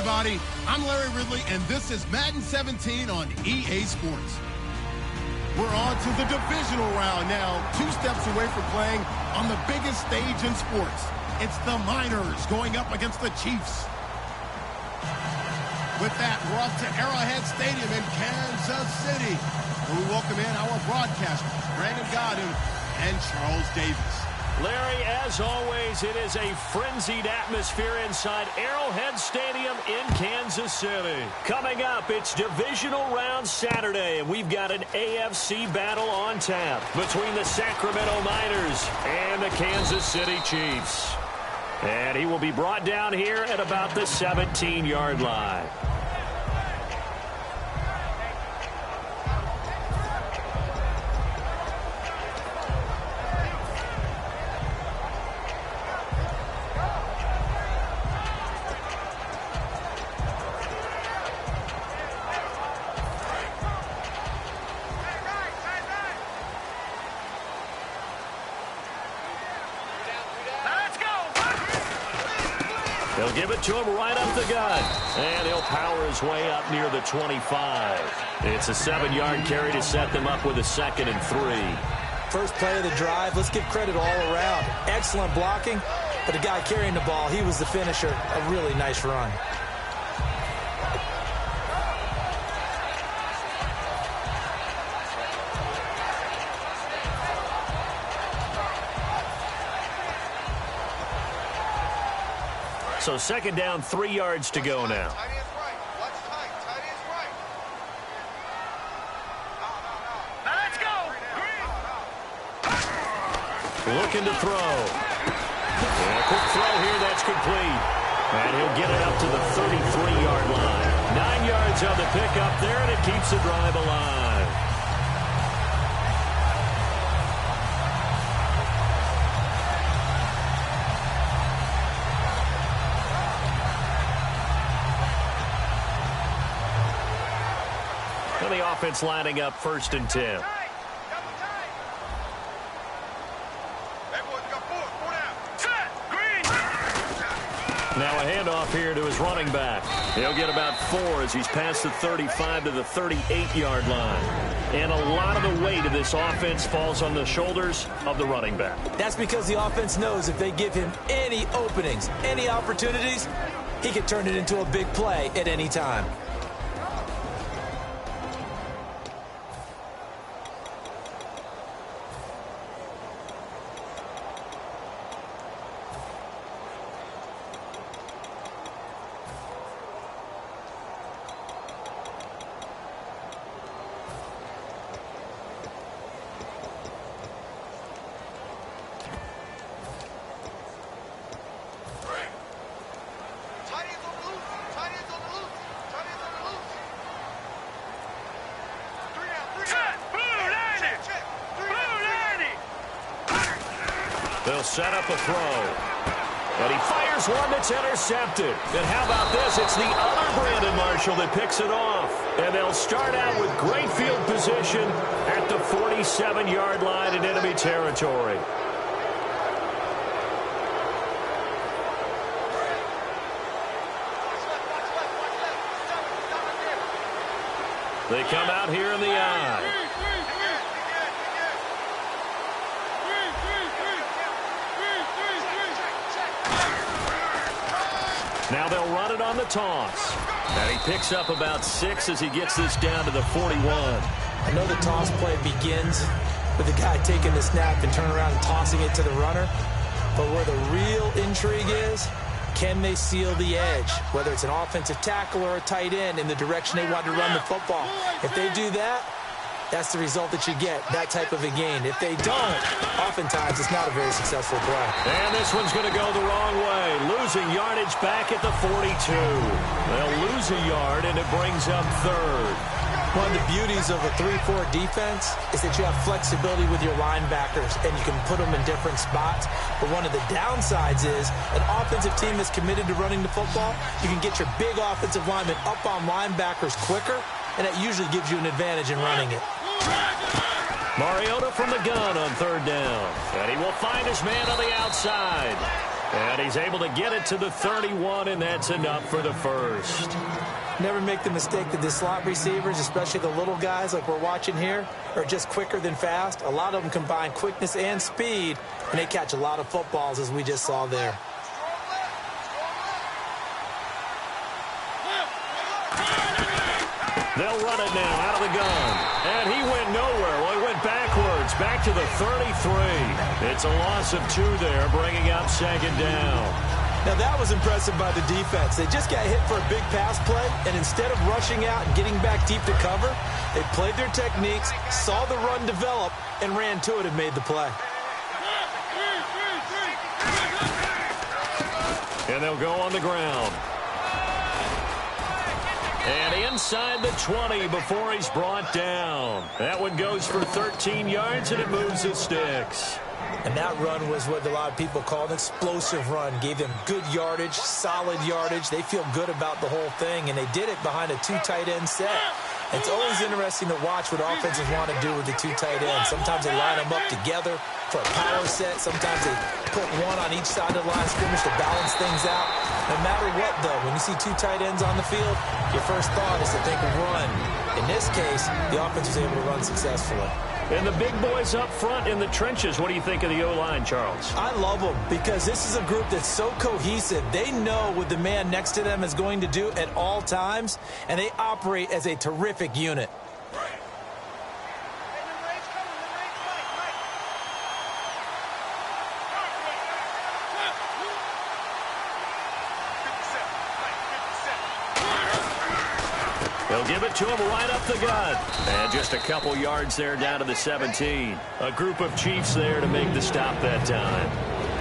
everybody. I'm Larry Ridley, and this is Madden 17 on EA Sports. We're on to the divisional round now, 2 steps away from playing on the biggest stage in sports. It's the Miners going up against the Chiefs. With that, we're up to Arrowhead Stadium in Kansas City, where we welcome in our broadcasters, Brandon Godden and Charles Davis. Larry, as always, it is a frenzied atmosphere inside Arrowhead Stadium in Kansas City. Coming up, it's Divisional Round Saturday, and we've got an AFC battle on tap between the Sacramento Miners and the Kansas City Chiefs. And he will be brought down here at about the 17-yard line. They'll give it to him right up the gut. And he'll power his way up near the 25. It's a 7-yard carry to set them up with a 2nd and 3. First play of the drive, let's give credit all around. Excellent blocking, but the guy carrying the ball, he was the finisher. A really nice run. So 2nd down, 3 yards to go now. Let's go. Looking to throw. And a quick throw here, that's complete. And he'll get it up to the 33-yard line. 9 yards on the pickup there, and it keeps the drive alive. The offense lining up 1st and 10. Now a handoff here to his running back. He'll get about 4 as he's past the 35 to the 38-yard line. And a lot of the weight of this offense falls on the shoulders of the running back. That's because the offense knows if they give him any openings, any opportunities, he can turn it into a big play at any time. They'll set up a throw. And he fires one that's intercepted. And how about this? It's the other Brandon Marshall that picks it off. And they'll start out with great field position at the 47-yard line in enemy territory. They come out here in the eye. Now they'll run it on the toss. And he picks up about 6 as he gets this down to the 41. I know the toss play begins with the guy taking the snap and turning around and tossing it to the runner. But where the real intrigue is, can they seal the edge? Whether it's an offensive tackle or a tight end in the direction they want to run the football. If they do that, that's the result that you get, that type of a gain. If they don't, oftentimes it's not a very successful play. And this one's going to go the wrong way. Losing yardage back at the 42. They'll lose a yard, and it brings up 3rd. One of the beauties of a 3-4 defense is that you have flexibility with your linebackers, and you can put them in different spots. But one of the downsides is an offensive team that's committed to running the football, you can get your big offensive linemen up on linebackers quicker, and that usually gives you an advantage in running it. Mariota from the gun on 3rd down. And he will find his man on the outside. And he's able to get it to the 31, and that's enough for the first. Never make the mistake that the slot receivers, especially the little guys like we're watching here, are just quicker than fast. A lot of them combine quickness and speed, and they catch a lot of footballs, as we just saw there. They'll run it now out of the gun. And he went nowhere. Well, he went backwards, back to the 33. It's a loss of 2 there, bringing up second down. Now, that was impressive by the defense. They just got hit for a big pass play, and instead of rushing out and getting back deep to cover, they played their techniques, saw the run develop, and ran to it and made the play. And they'll go on the ground. And inside the 20 before he's brought down. That one goes for 13 yards, and it moves the sticks. And that run was what a lot of people call an explosive run. Gave them good yardage, solid yardage. They feel good about the whole thing, and they did it behind a 2 tight end set. It's always interesting to watch what offenses want to do with the 2 tight ends. Sometimes they line them up together for a power set. Sometimes they put one on each side of the line of scrimmage to balance things out. No matter what, though, when you see 2 tight ends on the field, your first thought is to think of run. In this case, the offense was able to run successfully. And the big boys up front in the trenches, what do you think of the O-line, Charles? I love them because this is a group that's so cohesive. They know what the man next to them is going to do at all times, and they operate as a terrific unit. They'll give it to him right up the gut. And just a couple yards there down to the 17. A group of Chiefs there to make the stop that time.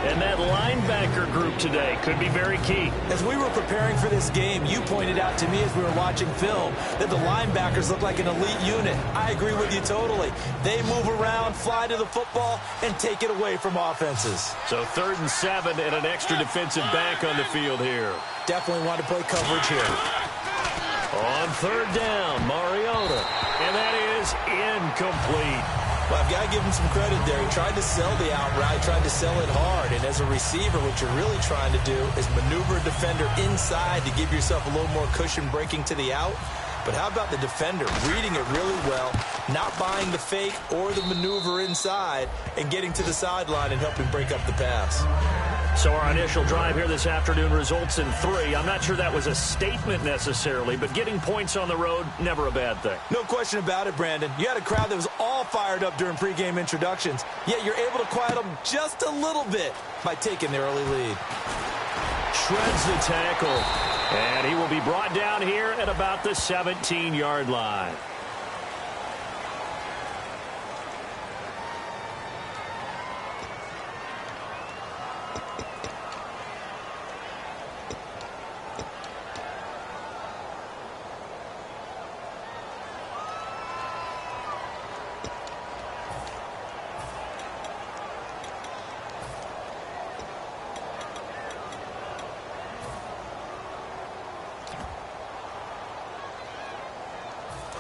And that linebacker group today could be very key. As we were preparing for this game, you pointed out to me as we were watching film that the linebackers look like an elite unit. I agree with you totally. They move around, fly to the football, and take it away from offenses. So 3rd and 7 and an extra defensive back on the field here. Definitely want to play coverage here. On 3rd down, Mariota. And that is incomplete. Well, I've got to give him some credit there. He tried to sell the out route, tried to sell it hard. And as a receiver, what you're really trying to do is maneuver a defender inside to give yourself a little more cushion breaking to the out. But how about the defender reading it really well, not buying the fake or the maneuver inside, and getting to the sideline and helping break up the pass? So our initial drive here this afternoon results in 3. I'm not sure that was a statement necessarily, but getting points on the road, never a bad thing. No question about it, Brandon. You had a crowd that was all fired up during pregame introductions, yet you're able to quiet them just a little bit by taking the early lead. Shreds the tackle, and he will be brought down here at about the 17-yard line.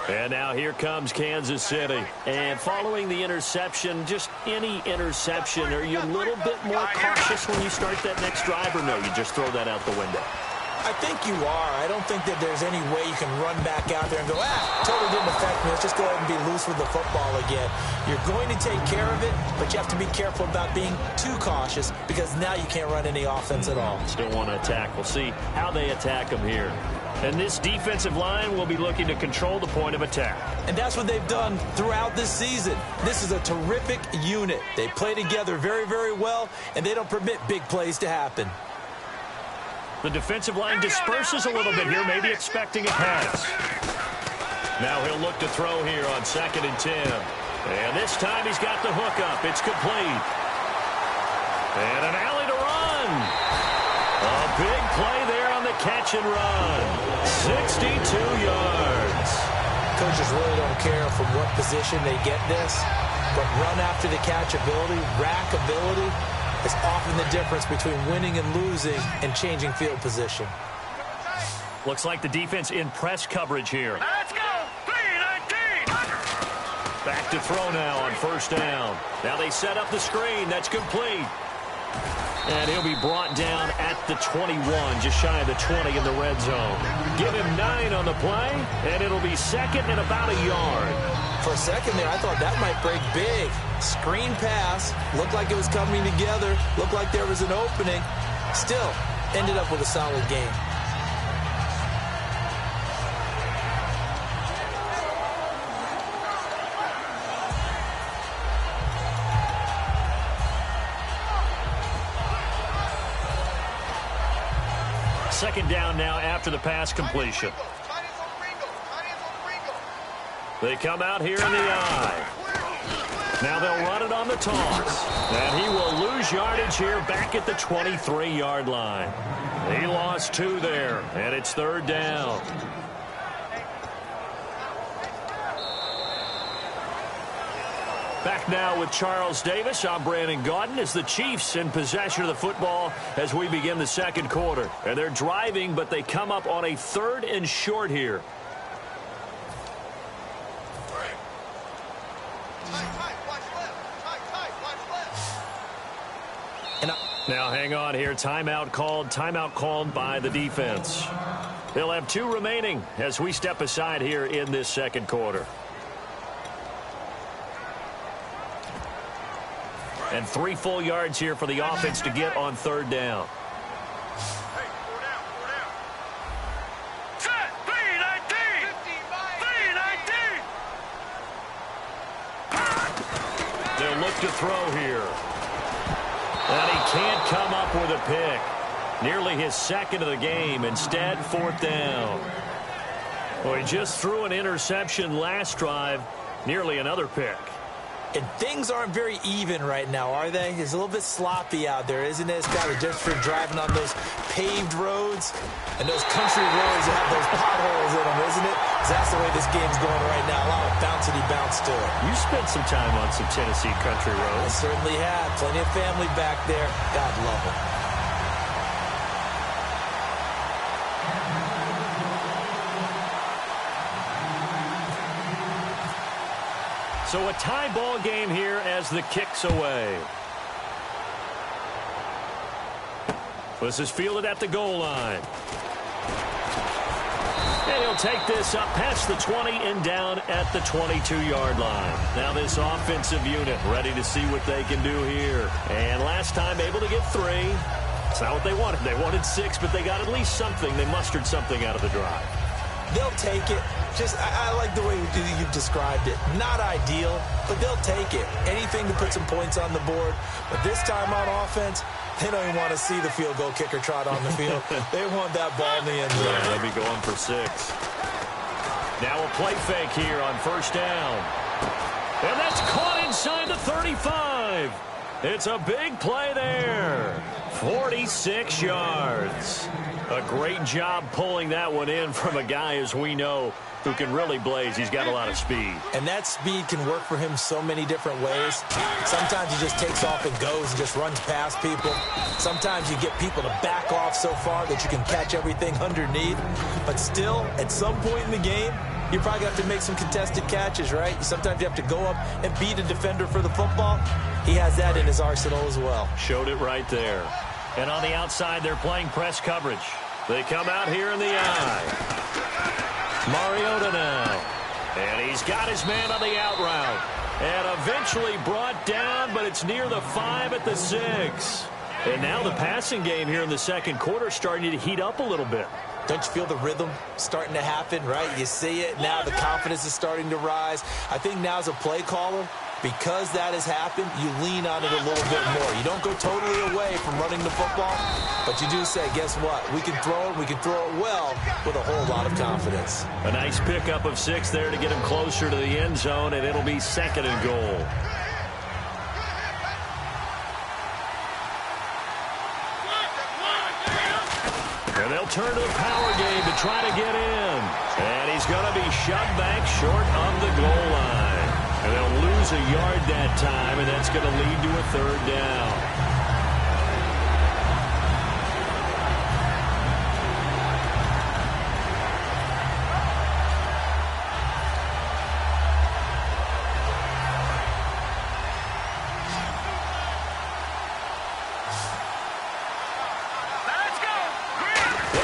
And now here comes Kansas City. And following the interception, just any interception, are you a little bit more cautious when you start that next drive, or no, you just throw that out the window? I think you are. I don't think that there's any way you can run back out there and go, totally didn't affect me. Let's just go ahead and be loose with the football again. You're going to take care of it, but you have to be careful about being too cautious because now you can't run any offense at all. Still want to attack. We'll see how they attack them here. And this defensive line will be looking to control the point of attack. And that's what they've done throughout this season. This is a terrific unit. They play together very, very well, and they don't permit big plays to happen. The defensive line disperses a little bit here, maybe expecting a pass. Now he'll look to throw here on 2nd and 10. And this time he's got the hook up. It's complete. And an alley to run. A big play there on the catch and run. 62 yards. Coaches really don't care from what position they get this, but run after the catch ability, rack ability, is often the difference between winning and losing and changing field position. Looks like the defense in press coverage here. Let's go! 3-19! Back to throw now on 1st down. Now they set up the screen. That's complete. And he'll be brought down at the 21, just shy of the 20 in the red zone. Give him 9 on the play, and it'll be second and about a yard. For a second there, I thought that might break big. Screen pass, looked like it was coming together, looked like there was an opening. Still, ended up with a solid game. Second down now after the pass completion. They come out here in the I. Now they'll run it on the toss. And he will lose yardage here back at the 23-yard line. He lost 2 there, and it's third down. Back now with Charles Davis. I'm Brandon Gaudin as the Chiefs in possession of the football as we begin the second quarter. And they're driving, but they come up on a 3rd and short here. Now hang on here. Timeout called by the defense. They'll have 2 remaining as we step aside here in this second quarter. And 3 full yards here for the offense to get on third down. Hey, 4 down, 4 down. Set, B-19. 19. They'll look to throw here. And he can't come up with a pick. Nearly his second of the game. Instead, 4th down. Well, he just threw an interception last drive. Nearly another pick. And things aren't very even right now, are they? It's a little bit sloppy out there, isn't it? It's kind of different driving on those paved roads and those country roads that have those potholes in them, isn't it? 'Cause that's the way this game's going right now. A lot of bouncy bounce to it. You spent some time on some Tennessee country I roads. certainly have. Plenty of family back there. God love them. So a tie ball game here as the kick's away. This is fielded at the goal line. And he'll take this up past the 20 and down at the 22-yard line. Now this offensive unit ready to see what they can do here. And last time able to get 3. It's not what they wanted. They wanted 6, but they got at least something. They mustered something out of the drive. They'll take it. I like the way you've described it. Not ideal, but they'll take it. Anything to put some points on the board. But this time on offense, they don't even want to see the field goal kicker trot on the field. They want that ball in the end zone. Yeah, they'll be going for 6. Now a play fake here on first down. And that's caught inside the 35. It's a big play there. 46 yards. A great job pulling that one in from a guy, as we know, who can really blaze. He's got a lot of speed. And that speed can work for him so many different ways. Sometimes he just takes off and goes and just runs past people. Sometimes you get people to back off so far that you can catch everything underneath. But still, at some point in the game, you probably have to make some contested catches, right? Sometimes you have to go up and beat a defender for the football. He has that in his arsenal as well. Showed it right there. And on the outside, they're playing press coverage. They come out here in the I. Mariota now. And he's got his man on the out route. And eventually brought down, but it's near the 5 at the 6. And now the passing game here in the second quarter starting to heat up a little bit. Don't you feel the rhythm starting to happen, right? You see it. Now the confidence is starting to rise. I think now as a play caller, because that has happened, you lean on it a little bit more. You don't go totally away from running the football, but you do say, guess what? We can throw it. We can throw it well with a whole lot of confidence. A nice pickup of 6 there to get him closer to the end zone, and it'll be second and goal. And they'll turn to the power game to try to get in. And he's going to be shoved back short of the goal line. And they'll lose a yard that time, and that's going to lead to a third down.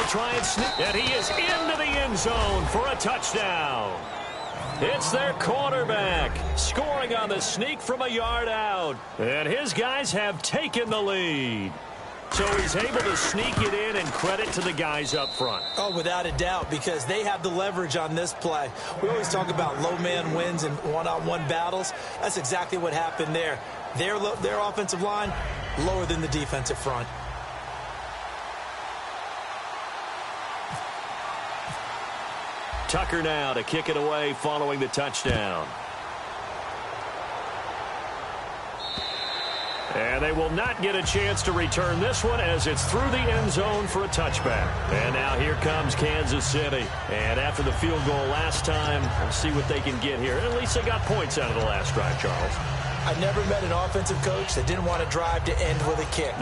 try and sneak. And he is into the end zone for a touchdown. It's their quarterback scoring on the sneak from a yard out. And his guys have taken the lead. So he's able to sneak it in, and credit to the guys up front. Oh, without a doubt, because they have the leverage on this play. We always talk about low man wins in one-on-one battles. That's exactly what happened there. Their offensive line lower than the defensive front. Tucker now to kick it away following the touchdown. And they will not get a chance to return this one as it's through the end zone for a touchback. And now here comes Kansas City. And after the field goal last time, we'll see what they can get here. At least they got points out of the last drive, Charles. I never met an offensive coach that didn't want to drive to end with a kick.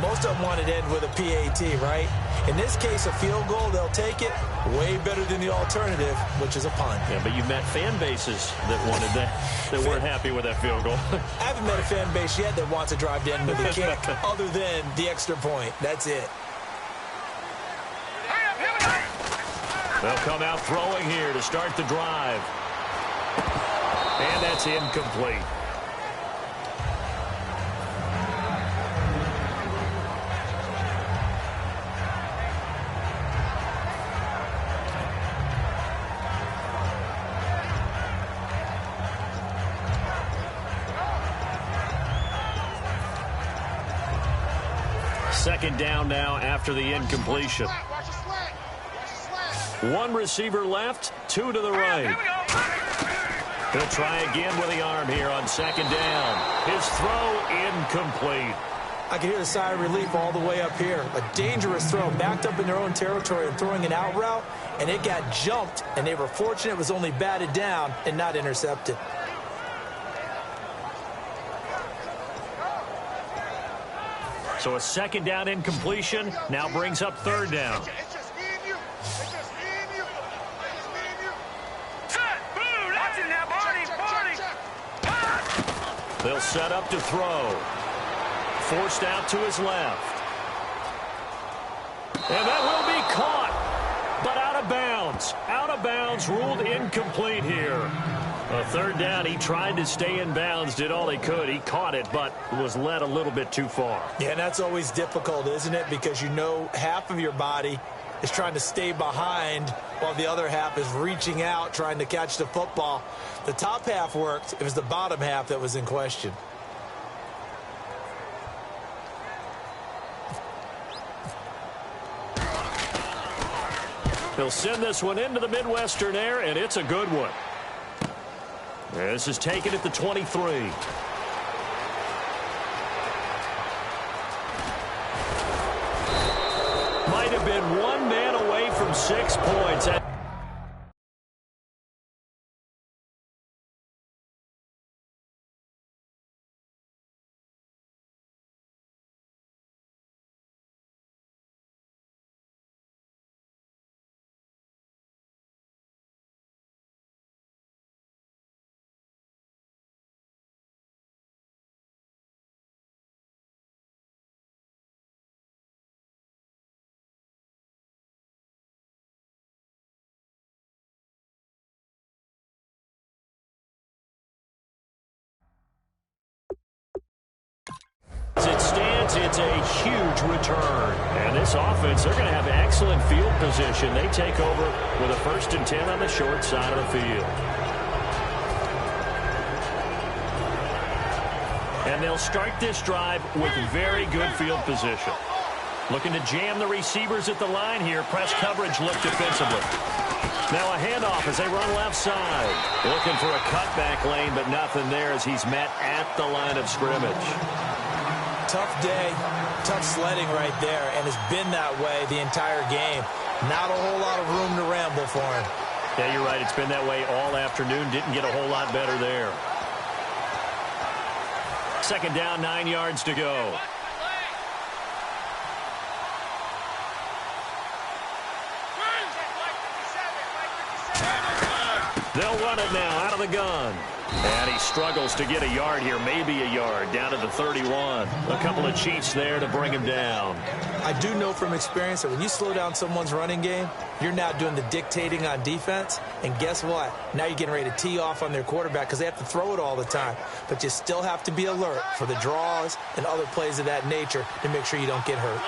Most of them wanted to end with a PAT, right? In this case, a field goal, they'll take it. Way better than the alternative, which is a punt. Yeah, but you've met fan bases that wanted that, that weren't happy with that field goal. I haven't met a fan base yet that wants to drive to end with a kick other than the extra point. That's it. They'll come out throwing here to start the drive. And that's incomplete. Second down now after the incompletion. One receiver left, two to the right. He'll try again with the arm here on second down. His throw incomplete. I can hear the sigh of relief all the way up here. A dangerous throw, backed up in their own territory and throwing an out route, and it got jumped, and they were fortunate it was only batted down and not intercepted. So a second down incompletion now brings up third down. They'll set up to throw. Forced out to his left. And that will be caught, but out of bounds. Out of bounds, ruled incomplete here. A third down, he tried to stay in bounds, did all he could. He caught it, but was led a little bit too far. Yeah, and that's always difficult, isn't it? Because you know half of your body is trying to stay behind while the other half is reaching out, trying to catch the football. The top half worked. It was the bottom half that was in question. He'll send this one into the Midwestern air, and it's a good one. This is taken at the 23. Might have been one man away from 6 points. As it stands, it's a huge return. And this offense, they're going to have excellent field position. They take over with a 1st and 10 on the short side of the field. And they'll start this drive with very good field position. Looking to jam the receivers at the line here. Press coverage look defensively. Now a handoff as they run left side. Looking for a cutback lane, but nothing there as he's met at the line of scrimmage. Tough day, tough sledding right there, and it's been that way the entire game. Not a whole lot of room to ramble for him. Yeah, you're right. It's been that way all afternoon. Didn't get a whole lot better there. Second down, 9 yards to go. They'll run it now out of the gun. And he struggles to get a yard here, maybe a yard, down to the 31. A couple of cheats there to bring him down. I do know from experience that when you slow down someone's running game, you're now doing the dictating on defense. And guess what? Now you're getting ready to tee off on their quarterback because they have to throw it all the time. But you still have to be alert for the draws and other plays of that nature to make sure you don't get hurt.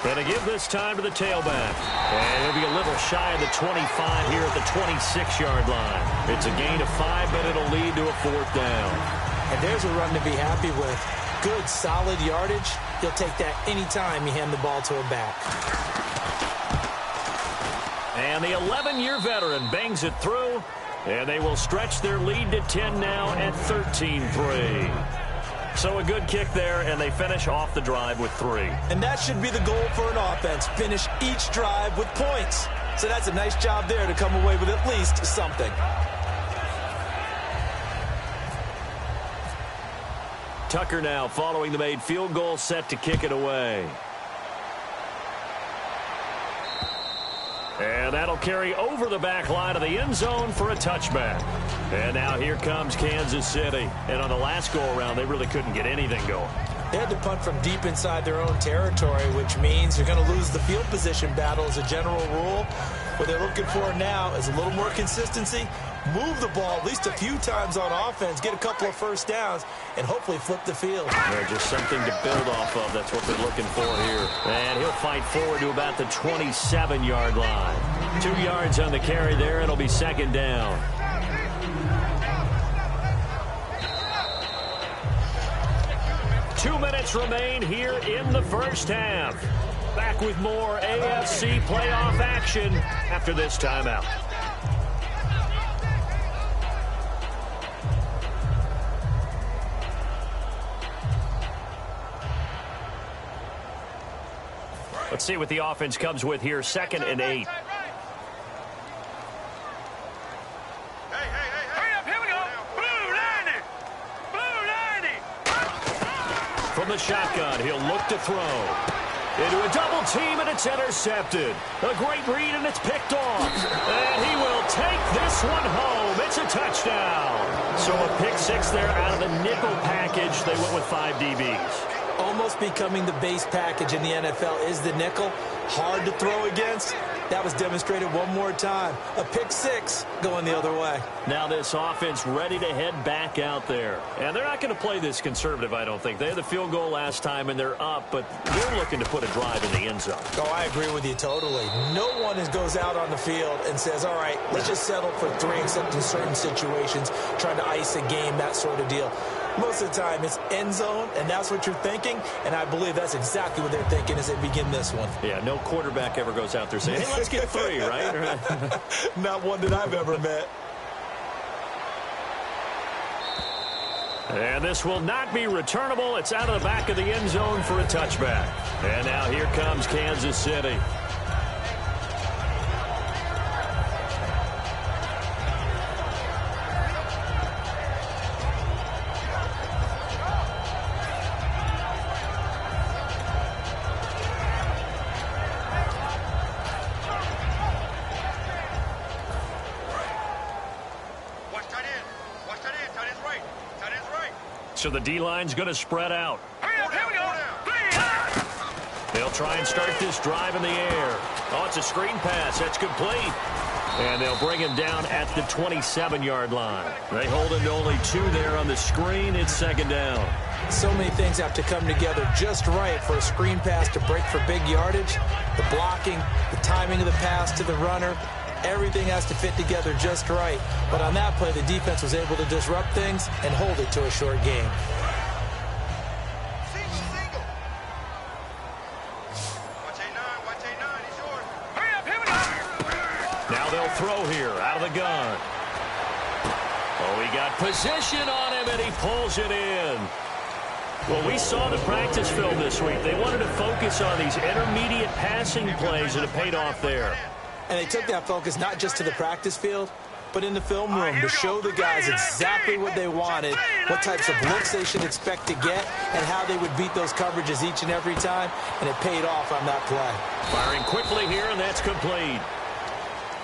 And to give this time to the tailback. And he'll be a little shy of the 25 here at the 26-yard line. It's a gain of 5, but it'll lead to a 4th down. And there's a run to be happy with. Good, solid yardage. He'll take that anytime you hand the ball to a back. And the 11-year veteran bangs it through. And they will stretch their lead to 10 now at 13-3. So a good kick there, and they finish off the drive with 3. And that should be the goal for an offense. Finish each drive with points. So that's a nice job there to come away with at least something. Tucker now following the made field goal, set to kick it away. And that'll carry over the back line of the end zone for a touchback. And now here comes Kansas City. And on the last go-around, they really couldn't get anything going. They had to punt from deep inside their own territory, which means you're going to lose the field position battle as a general rule. What they're looking for now is a little more consistency, move the ball at least a few times on offense, get a couple of first downs, and hopefully flip the field. Yeah, just something to build off of. That's what they're looking for here. And he'll fight forward to about the 27-yard line. 2 yards on the carry there. It'll be 2nd down. Two minutes remain here in the first half. Back with more AFC playoff action after this timeout. Let's see what the offense comes with here. 2nd and 8. From the shotgun, he'll look to throw. Into a double team, and it's intercepted. A great read, and it's picked off. And he will take this one home. It's a touchdown. So a pick 6 there out of the nickel package. They went with 5 DBs. Almost becoming the base package in the NFL is the nickel. Hard to throw against. That was demonstrated one more time. A pick 6 going the other way. Now this offense ready to head back out there. And they're not going to play this conservative, I don't think. They had the field goal last time, and they're up, but they're looking to put a drive in the end zone. Oh, I agree with you totally. No one goes out on the field and says, all right, let's just settle for 3, except in certain situations, trying to ice a game, that sort of deal. Most of the time, it's end zone, and that's what you're thinking, and I believe that's exactly what they're thinking as they begin this one. Yeah, no quarterback ever goes out there saying, hey, let's get 3, right? Not one that I've ever met. And this will not be returnable. It's out of the back of the end zone for a touchback. And now here comes Kansas City. So the D-line's going to spread out. Here we go. They'll try and start this drive in the air. Oh, it's a screen pass. That's complete. And they'll bring him down at the 27-yard line. They hold him to only 2 there on the screen. It's 2nd down. So many things have to come together just right for a screen pass to break for big yardage. The blocking, the timing of the pass to the runner, everything has to fit together just right. But on that play, the defense was able to disrupt things and hold it to a short game. Now they'll throw here out of the gun. Oh, he got position on him, and he pulls it in. Well, we saw the practice film this week. They wanted to focus on these intermediate passing plays, and it paid off there. And they took that focus not just to the practice field, but in the film room to show the guys exactly what they wanted, what types of looks they should expect to get, and how they would beat those coverages each and every time, and it paid off on that play. Firing quickly here, and that's complete.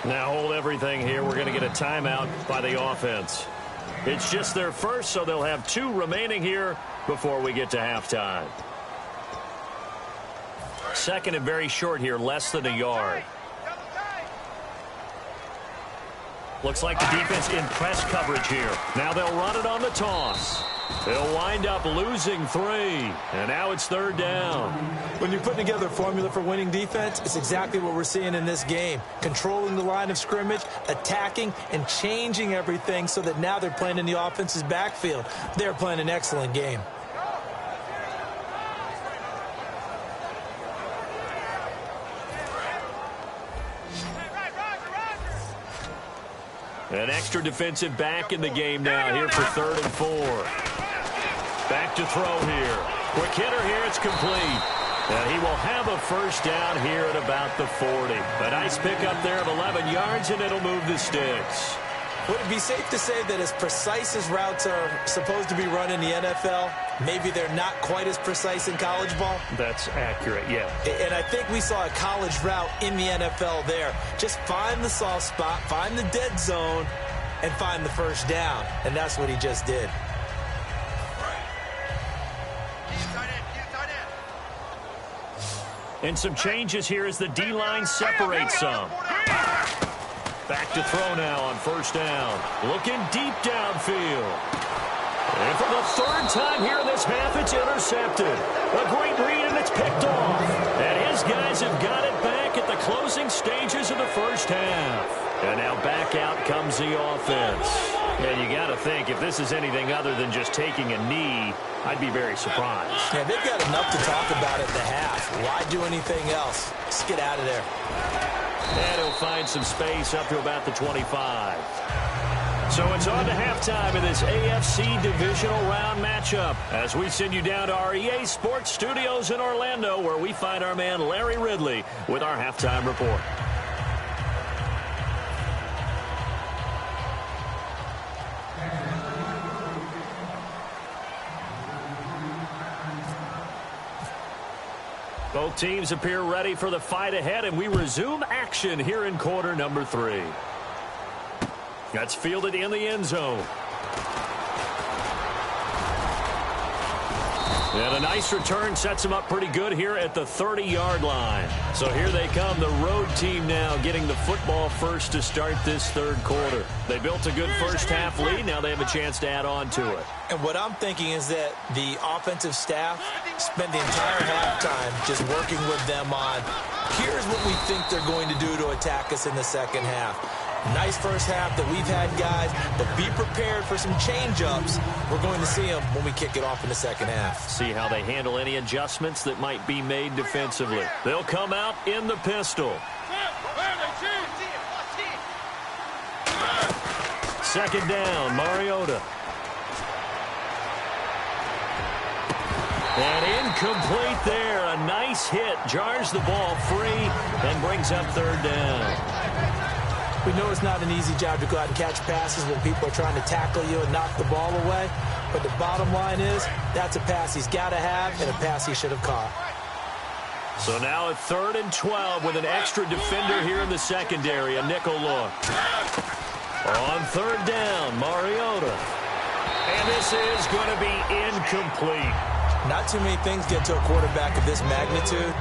Now hold everything here. We're going to get a timeout by the offense. It's just their first, so they'll have 2 remaining here before we get to halftime. Second and very short here, less than a yard. Looks like the defense in press coverage here. Now they'll run it on the toss. They'll wind up losing 3. And now it's 3rd down. When you're putting together a formula for winning defense, it's exactly what we're seeing in this game. Controlling the line of scrimmage, attacking, and changing everything so that now they're playing in the offense's backfield. They're playing an excellent game. An extra defensive back in the game now here for 3rd and 4. Back to throw here. Quick hitter here. It's complete. And he will have a first down here at about the 40. A nice pickup there of 11 yards, and it'll move the sticks. Would it be safe to say that as precise as routes are supposed to be run in the NFL, maybe they're not quite as precise in college ball? That's accurate, yeah. And I think we saw a college route in the NFL there. Just find the soft spot, find the dead zone, and find the first down. And that's what he just did. And some changes here as the D-line separates some. Back to throw now on first down. Looking deep downfield. And for the 3rd time here in this half, it's intercepted. A great read, and it's picked off. And his guys have got it back at the closing stages of the first half. And now back out comes the offense. And you got to think, if this is anything other than just taking a knee, I'd be very surprised. Yeah, they've got enough to talk about at the half. Why do anything else? Just get out of there. And he'll find some space up to about the 25. So it's on to halftime in this AFC divisional round matchup as we send you down to our EA Sports Studios in Orlando, where we find our man Larry Ridley with our halftime report. Both teams appear ready for the fight ahead, and we resume action here in quarter number 3. That's fielded in the end zone. And a nice return sets them up pretty good here at the 30-yard line. So here they come, the road team now getting the football first to start this 3rd quarter. They built a good first half lead. Now they have a chance to add on to it. And what I'm thinking is that the offensive staff spent the entire halftime just working with them on, here's what we think they're going to do to attack us in the second half. Nice first half that we've had, guys, but be prepared for some change-ups. We're going to see them when we kick it off in the second half. See how they handle any adjustments that might be made defensively. They'll come out in the pistol. Second down, Mariota. And incomplete there. A nice hit. Jars the ball free and brings up 3rd down. We know it's not an easy job to go out and catch passes when people are trying to tackle you and knock the ball away. But the bottom line is, that's a pass he's got to have and a pass he should have caught. So now at 3rd and 12 with an extra defender here in the secondary, a nickel look. On 3rd down, Mariota. And this is going to be incomplete. Not too many things get to a quarterback of this magnitude,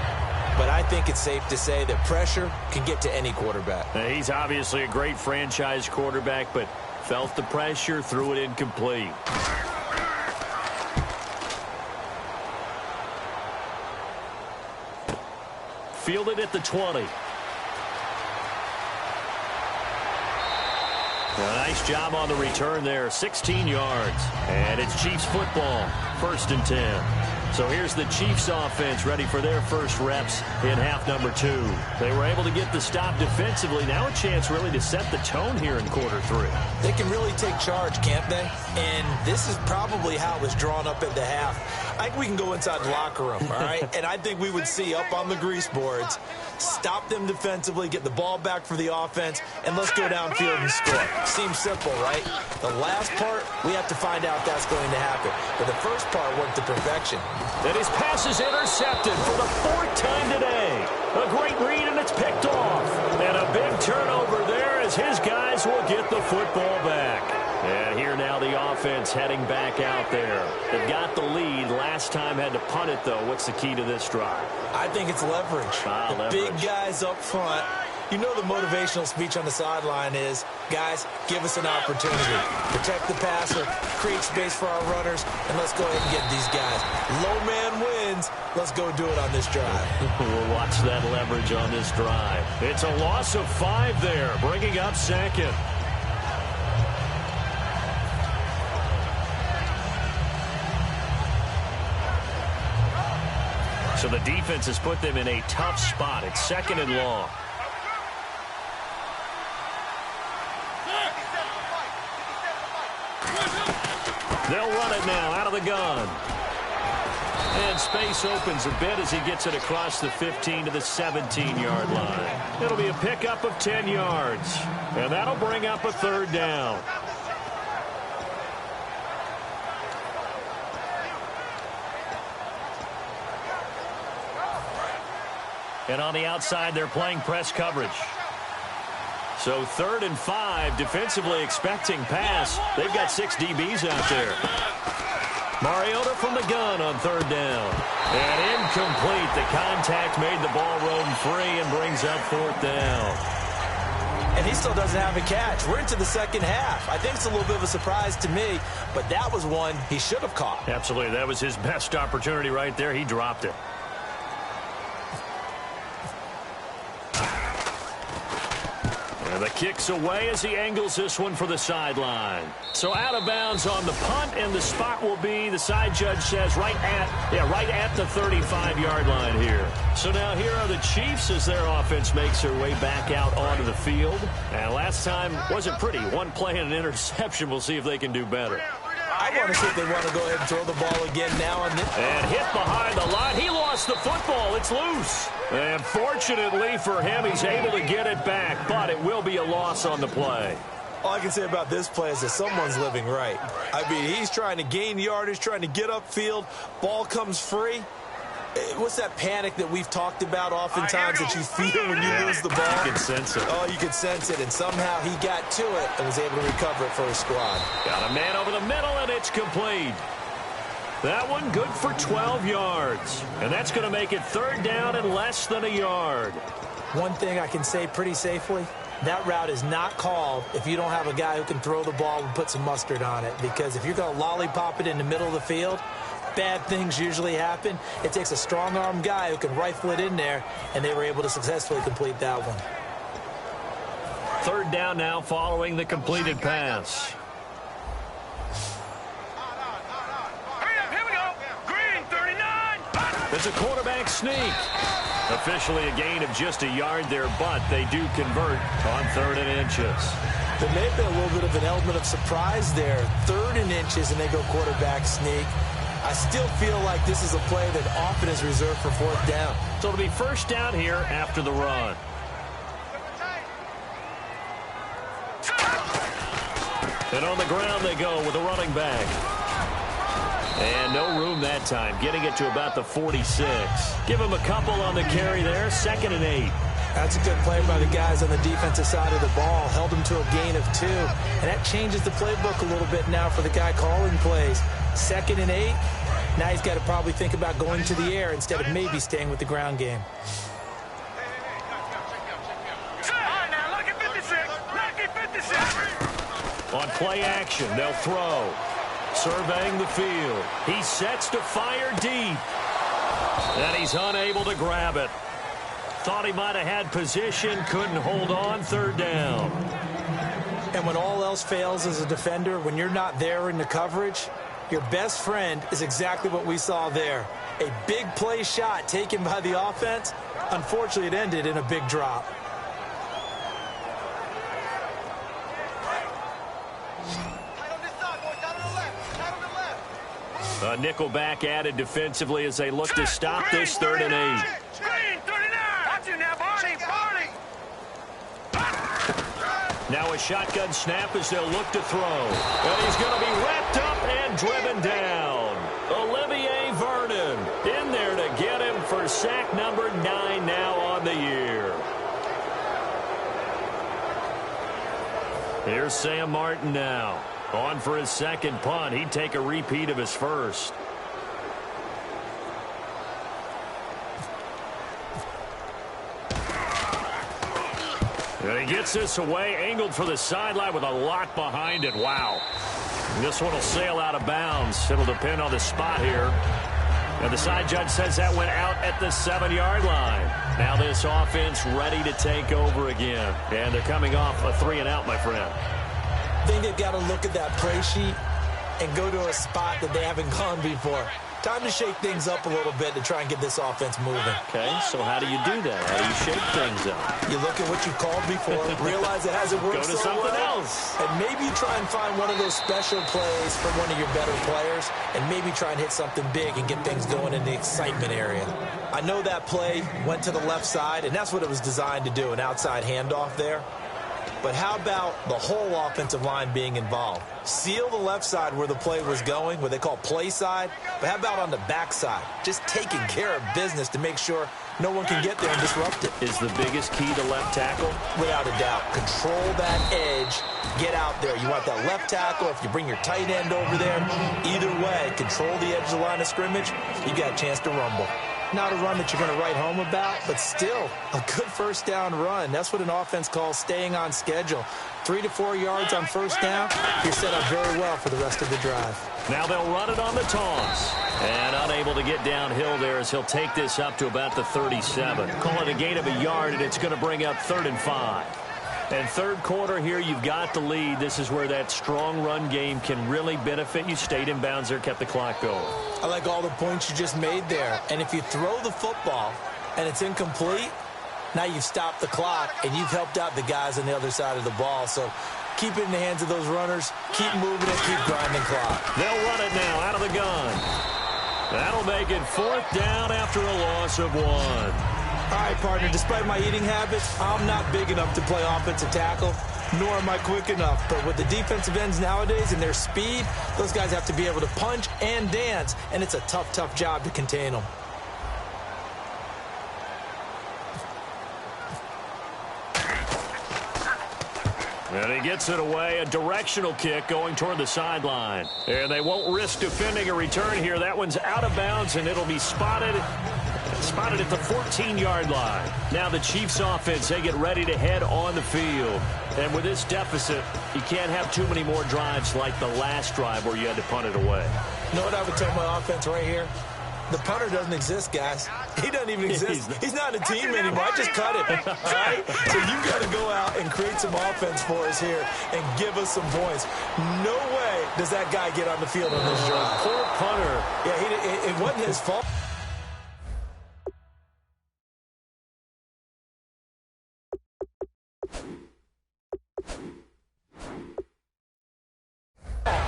but I think it's safe to say that pressure can get to any quarterback. He's obviously a great franchise quarterback, but felt the pressure, threw it incomplete. Fielded at the 20. A nice job on the return there, 16 yards. And it's Chiefs football, 1st and 10. So here's the Chiefs offense ready for their first reps in half number 2. They were able to get the stop defensively. Now a chance really to set the tone here in quarter 3. They can really take charge, can't they? And this is probably how it was drawn up at the half. I think we can go inside the locker room, all right? And I think we would see up on the grease boards, stop them defensively, get the ball back for the offense, and let's go downfield and score. Seems simple, right? The last part, we have to find out if that's going to happen. But the first part worked to perfection. And his pass is intercepted for the 4th time today. A great read, and it's picked off. And a big turnover there as his guys will get the football back. And here now the offense heading back out there. They've got the lead. Last time had to punt it, though. What's the key to this drive? I think it's leverage. Big guys up front. You know the motivational speech on the sideline is, guys, give us an opportunity. Protect the passer, create space for our runners, and let's go ahead and get these guys. Low man wins. Let's go do it on this drive. We'll watch that leverage on this drive. It's a loss of 5 there, bringing up 2nd. So the defense has put them in a tough spot. It's 2nd and long. They'll run it now out of the gun. And space opens a bit as he gets it across the 15 to the 17-yard line. It'll be a pickup of 10 yards. And that'll bring up a 3rd down. And on the outside, they're playing press coverage. So 3rd and 5, defensively expecting pass. They've got 6 DBs out there. Mariota from the gun on 3rd down. And incomplete. The contact made the ball roam free and brings up 4th down. And he still doesn't have a catch. We're into the 2nd half. I think it's a little bit of a surprise to me, but that was one he should have caught. Absolutely. That was his best opportunity right there. He dropped it. The kick's away as he angles this one for the sideline. So out of bounds on the punt, and the spot will be, the side judge says, right at the 35-yard line here. So now here are the Chiefs as their offense makes their way back out onto the field. And last time wasn't pretty. One play and an interception. We'll see if they can do better. I want to see if they want to go ahead and throw the ball again now. And hit behind the line. He lost the football. It's loose. And fortunately for him, he's able to get it back, but it will be a loss on the play. All I can say about this play is that someone's living right. I mean, he's trying to gain yardage, trying to get upfield. Ball comes free. What's that panic that we've talked about oftentimes that you feel when you lose the ball? You can sense it. Oh, you can sense it, and somehow he got to it and was able to recover it for his squad. Got a man over the middle, and it's complete. That one good for 12 yards. And that's going to make it 3rd down and less than a yard. One thing I can say pretty safely, that route is not called if you don't have a guy who can throw the ball and put some mustard on it. Because if you're going to lollipop it in the middle of the field, bad things usually happen. It takes a strong-arm guy who can rifle it in there, and they were able to successfully complete that one. 3rd down now following the completed pass. Here we go. Green 39. It's a quarterback sneak. Officially a gain of just a yard there, but they do convert on 3rd and inches. There may have been a little bit of an element of surprise there. 3rd and inches, and they go quarterback sneak. I still feel like this is a play that often is reserved for 4th down. So it'll be 1st down here after the run. And on the ground they go with a running back. And no room that time, getting it to about the 46. Give him a couple on the carry there, 2nd and 8. That's a good play by the guys on the defensive side of the ball. Held him to a gain of 2. And that changes the playbook a little bit now for the guy calling plays. 2nd and 8. Now he's got to probably think about going to the air instead of maybe staying with the ground game. On play action, they'll throw. Surveying the field. He sets to fire deep. And he's unable to grab it. Thought he might have had position, couldn't hold on, 3rd down. And when all else fails as a defender, when you're not there in the coverage, your best friend is exactly what we saw there. A big play shot taken by the offense. Unfortunately, it ended in a big drop. A nickelback added defensively as they look to stop this 3rd and 8. Green 39. Watch you now, Barney. Now a shotgun snap as they'll look to throw. And he's going to be wrapped up and driven down. Olivier Vernon in there to get him for sack number 9 now on the year. Here's Sam Martin now. On for his second punt. He'd take a repeat of his first. And he gets this away, angled for the sideline with a lot behind it. Wow. This one will sail out of bounds. It'll depend on the spot here. And the side judge says that went out at the 7-yard line. Now this offense ready to take over again. And they're coming off a 3-and-out, my friend. I think they've got to look at that play sheet and go to a spot that they haven't gone before. Time to shake things up a little bit to try and get this offense moving. Okay, so how do you do that? How do you shake things up? You look at what you called before, realize it hasn't worked Go to so something well, else. and maybe you try and find one of those special plays from one of your better players, and maybe try and hit something big and get things going in the excitement area. I know that play went to the left side, and that's what it was designed to do, an outside handoff there. But how about the whole offensive line being involved? Seal the left side where the play was going, what they call play side. But how about on the back side? Just taking care of business to make sure no one can get there and disrupt it. Is the biggest key to left tackle? Without a doubt. Control that edge. Get out there. You want that left tackle. If you bring your tight end over there, either way, control the edge of the line of scrimmage, you got a chance to rumble. Not a run that you're going to write home about, but still a good first down run. That's what an offense calls staying on schedule. 3 to 4 yards on first down, you're set up very well for the rest of the drive. Now they'll run it on the toss. And unable to get downhill there as he'll take this up to about the 37. Call it a gain of a yard, and it's going to bring up 3rd and 5. And third quarter here, you've got the lead. This is where that strong run game can really benefit you. Stayed in bounds there, kept the clock going. I like all the points you just made there. And if you throw the football and it's incomplete, now you've stopped the clock and you've helped out the guys on the other side of the ball. So keep it in the hands of those runners. Keep moving it. Keep grinding clock. They'll run it now out of the gun. That'll make it 4th down after a loss of 1. All right, partner, despite my eating habits, I'm not big enough to play offensive tackle, nor am I quick enough. But with the defensive ends nowadays and their speed, those guys have to be able to punch and dance, and it's a tough, tough job to contain them. And he gets it away, a directional kick going toward the sideline. And they won't risk defending a return here. That one's out of bounds, and it'll be spotted at the 14-yard line. Now the Chiefs offense, they get ready to head on the field. And with this deficit, you can't have too many more drives like the last drive where you had to punt it away. You know what I would tell my offense right here? The punter doesn't exist, guys. He doesn't even exist. He's not a team anymore. I just cut him. All right? So you've got to go out and create some offense for us here and give us some points. No way does that guy get on the field on this drive. Poor punter. Yeah, it wasn't his fault.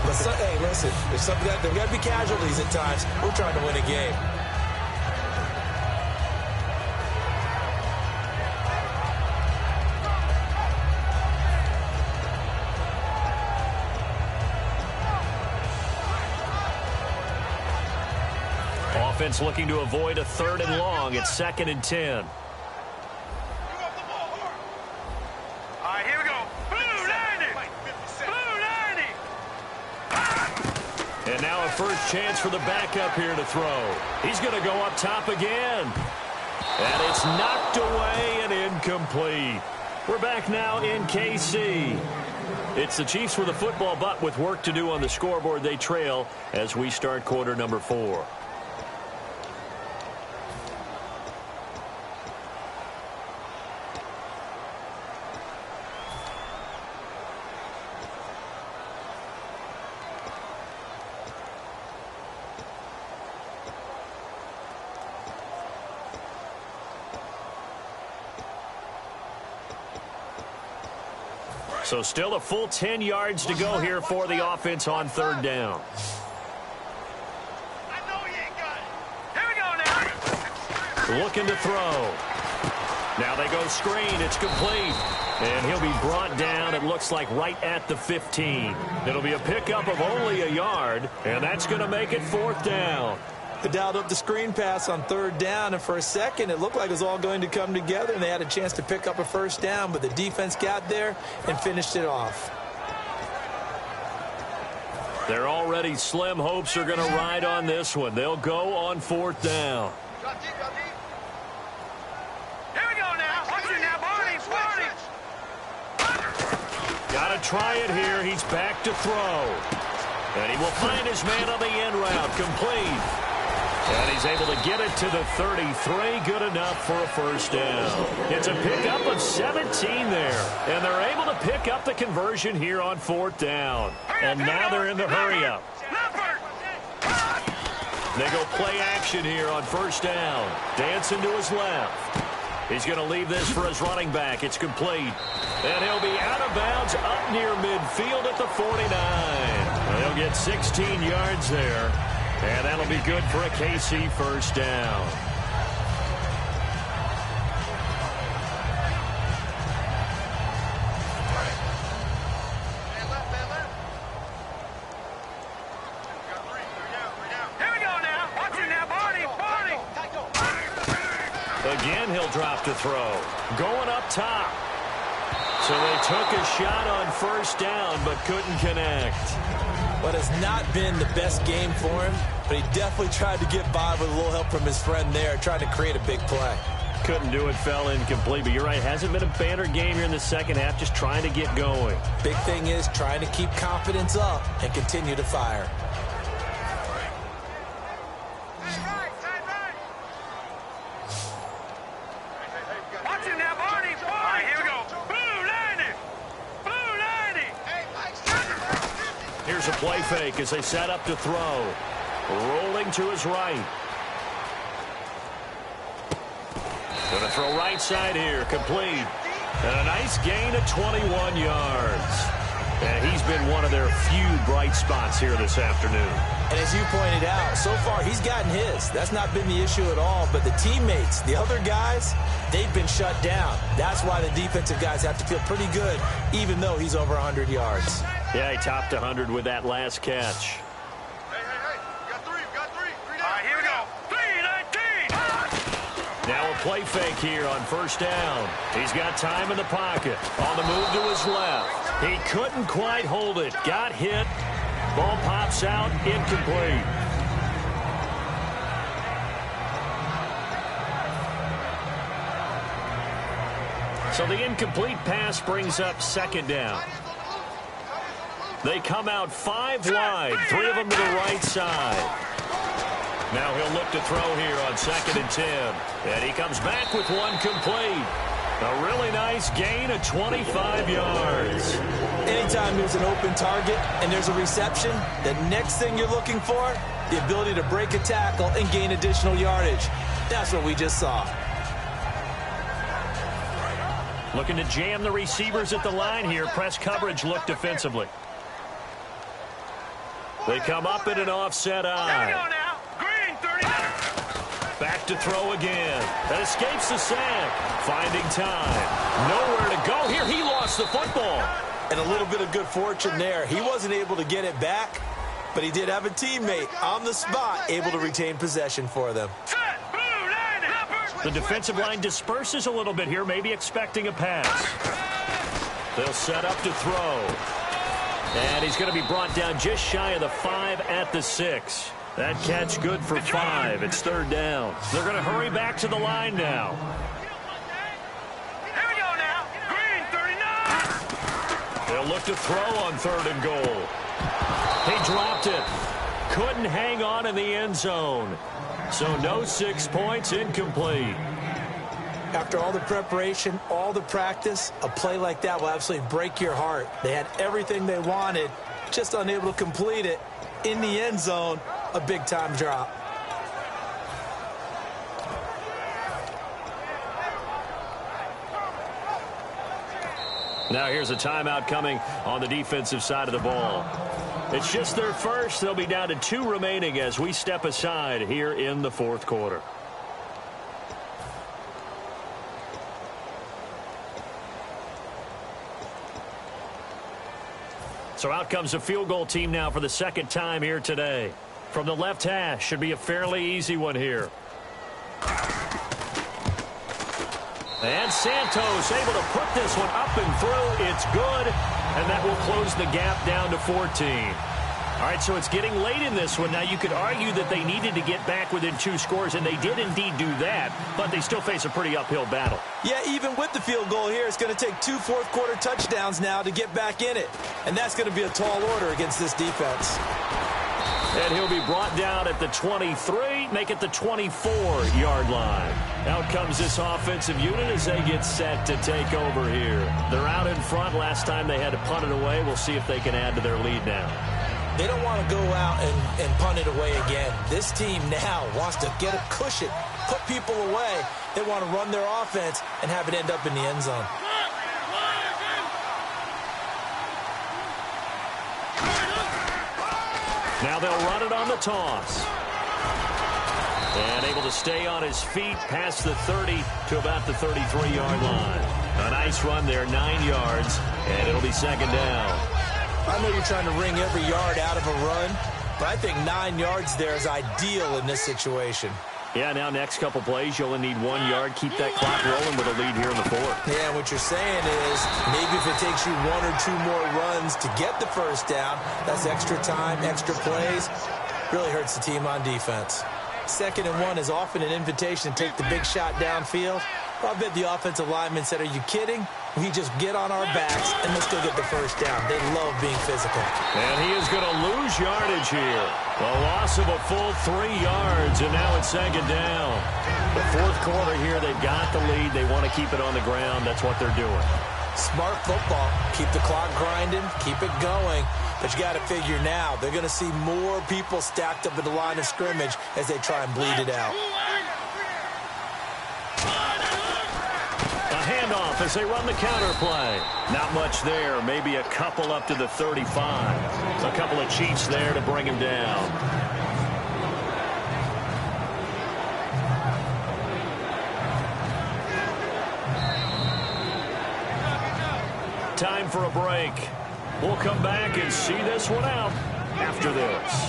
But hey, listen, there's got to be casualties at times. We're trying to win a game. Offense looking to avoid a 3rd and long. It's 2nd and 10. And now a first chance for the backup here to throw. He's going to go up top again. And it's knocked away and incomplete. We're back now in KC. It's the Chiefs with the football, but with work to do on the scoreboard, they trail as we start quarter number 4. So still a full 10 yards to go here for the offense on third down. I know you ain't got it. Here we go now. Looking to throw. Now they go screen. It's complete. And he'll be brought down, it looks like, right at the 15. It'll be a pickup of only a yard, and that's going to make it 4th down. They dialed up the screen pass on third down, and for a second it looked like it was all going to come together, and they had a chance to pick up a first down, but the defense got there and finished it off. Their already slim hopes are going to ride on this one. They'll go on 4th down. Here we go now. Watch it now, Barney. Got to try it here. He's back to throw. And he will find his man on the end route. Complete. And he's able to get it to the 33. Good enough for a first down. It's a pickup of 17 there. And they're able to pick up the conversion here on 4th down. And now they're in the hurry-up. They go play action here on first down. Dancing to his left. He's going to leave this for his running back. It's complete. And he'll be out of bounds up near midfield at the 49. They'll get 16 yards there. And that'll be good for a KC first down. Here we go now. Watch it now, Barney. Again, he'll drop to throw. Going up top. So they took a shot on first down, but couldn't connect. What has not been the best game for him, but he definitely tried to get by with a little help from his friend there, trying to create a big play. Couldn't do it, fell incomplete, but you're right, hasn't been a banner game here in the second half, just trying to get going. Big thing is trying to keep confidence up and continue to fire. Watch it now, Barney. All right, here we go. Blue 90. Blue 90. Here's a play fake as they set up to throw. Rolling to his right. Going to throw right side here. Complete. And a nice gain of 21 yards. And he's been one of their few bright spots here this afternoon. And as you pointed out, so far he's gotten his. That's not been the issue at all. But the teammates, the other guys, they've been shut down. That's why the defensive guys have to feel pretty good, even though he's over 100 yards. Yeah, he topped 100 with that last catch. Hey, we got three. All right, here we go. 3-19. Now a play fake here on first down. He's got time in the pocket. On the move to his left. He couldn't quite hold it. Got hit. Ball pops out. Incomplete. So the incomplete pass brings up second down. They come out 5 wide. 3 of them to the right side. Now he'll look to throw here on 2nd and 10. And he comes back with one complete. A really nice gain of 25 yards. Anytime there's an open target and there's a reception, the next thing you're looking for, the ability to break a tackle and gain additional yardage. That's what we just saw. Looking to jam the receivers at the line here. Press coverage look defensively. They come up in an offset eye. Here we go now. Green 39. Back to throw again. That escapes the sack. Finding time. Nowhere to go here. He lost the football. And a little bit of good fortune there. He wasn't able to get it back, but he did have a teammate on the spot able to retain possession for them. Set. Blue 90. The defensive line disperses a little bit here, maybe expecting a pass. They'll set up to throw. And he's going to be brought down just shy of the 5 at the 6. That catch good for 5. It's third down. They're going to hurry back to the line now. Here we go now. Green 39. They'll look to throw on 3rd and goal. He dropped it. Couldn't hang on in the end zone. So no 6 points, incomplete. After all the preparation, all the practice, a play like that will absolutely break your heart. They had everything they wanted, just unable to complete it. In the end zone, a big-time drop. Now here's a timeout coming on the defensive side of the ball. It's just their first. They'll be down to 2 remaining as we step aside here in the fourth quarter. So out comes the field goal team now for the second time here today. From the left hash, should be a fairly easy one here. And Santos able to put this one up and through. It's good, and that will close the gap down to 14. All right, so it's getting late in this one. Now, you could argue that they needed to get back within 2 scores, and they did indeed do that, but they still face a pretty uphill battle. Yeah, even with the field goal here, it's going to take 2 fourth-quarter touchdowns now to get back in it, and that's going to be a tall order against this defense. And he'll be brought down at the 23, make it the 24-yard line. Out comes this offensive unit as they get set to take over here. They're out in front. Last time they had to punt it away. We'll see if they can add to their lead now. They don't want to go out and punt it away again. This team now wants to get a cushion, put people away. They want to run their offense and have it end up in the end zone. Now they'll run it on the toss. And able to stay on his feet past the 30 to about the 33-yard line. A nice run there, 9 yards, and it'll be second down. I know you're trying to wring every yard out of a run, but I think 9 yards there is ideal in this situation. Yeah, now next couple plays, you only need 1 yard. Keep that clock rolling with a lead here in the fourth. Yeah, what you're saying is maybe if it takes you 1 or 2 more runs to get the first down, that's extra time, extra plays. Really hurts the team on defense. 2nd and 1 is often an invitation to take the big shot downfield. Well, I bet the offensive lineman said, are you kidding? We just get on our backs and let's still get the first down. They love being physical. And he is going to lose yardage here. A loss of a full 3 yards, and now it's second down. The fourth quarter here, they've got the lead. They want to keep it on the ground. That's what they're doing. Smart football. Keep the clock grinding. Keep it going. But you got to figure now, they're going to see more people stacked up at the line of scrimmage as they try and bleed it out. A handoff as they run the counter play. Not much there. Maybe a couple up to the 35. A couple of Chiefs there to bring him down. Time for a break. We'll come back and see this one out after this.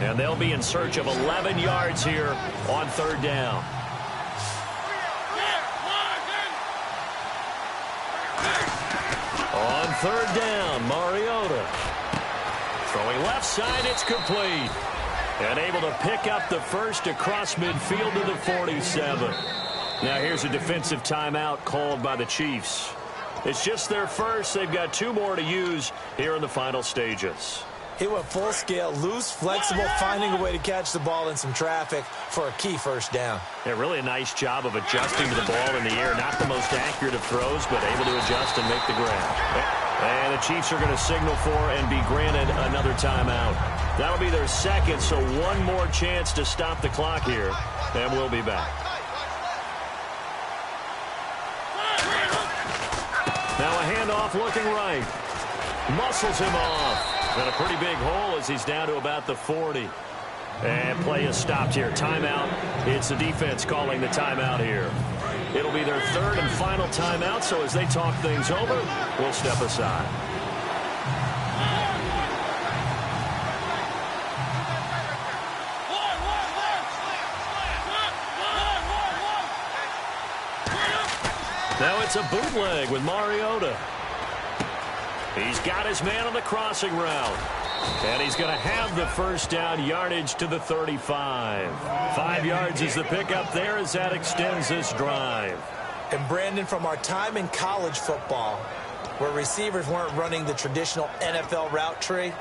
And they'll be in search of 11 yards here on third down. On third down, Mariota. Throwing left side, it's complete. And able to pick up the first across midfield to the 47. Now here's a defensive timeout called by the Chiefs. It's just their first. They've got 2 more to use here in the final stages. He went full scale, loose, flexible, finding a way to catch the ball in some traffic for a key first down. Yeah, really a nice job of adjusting to the ball in the air. Not the most accurate of throws, but able to adjust and make the grab. And the Chiefs are going to signal for and be granted another timeout. That'll be their second, so 1 more chance to stop the clock here, and we'll be back. Now a handoff looking right. Muscles him off. And a pretty big hole as he's down to about the 40. And play is stopped here. Timeout. It's the defense calling the timeout here. It'll be their 3rd and final timeout, so as they talk things over, we'll step aside. Now it's a bootleg with Mariota. He's got his man on the crossing route. And he's going to have the first down, yardage to the 35. 5 yards is the pickup there as that extends this drive. And Brandon, from our time in college football, where receivers weren't running the traditional NFL route tree,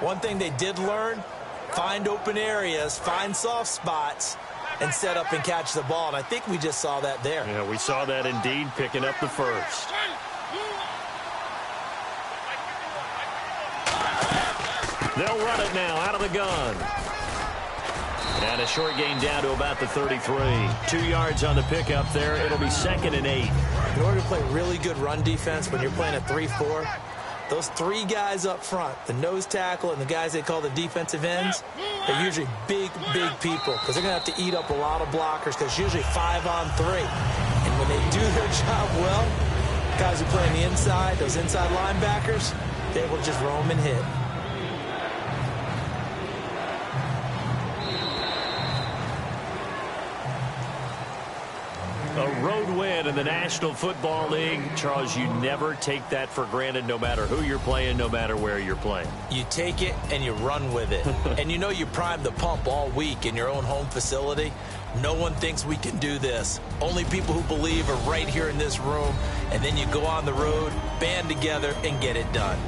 one thing they did learn, find open areas, find soft spots, and set up and catch the ball. And I think we just saw that there. Yeah, we saw that indeed, picking up the first. They'll run it now out of the gun. And a short gain down to about the 33. 2 yards on the pickup there. It'll be 2nd and 8. In order to play really good run defense when you're playing a 3-4, those 3 guys up front, the nose tackle and the guys they call the defensive ends, they're usually big people because they're going to have to eat up a lot of blockers because it's usually 5-on-3. And when they do their job well, guys who play on the inside, those inside linebackers, they're able to just roam and hit. A road win in the National Football League. Charles, you never take that for granted no matter who you're playing, no matter where you're playing. You take it and you run with it. And you know you primed the pump all week in your own home facility. No one thinks we can do this. Only people who believe are right here in this room. And then you go on the road, band together, and get it done.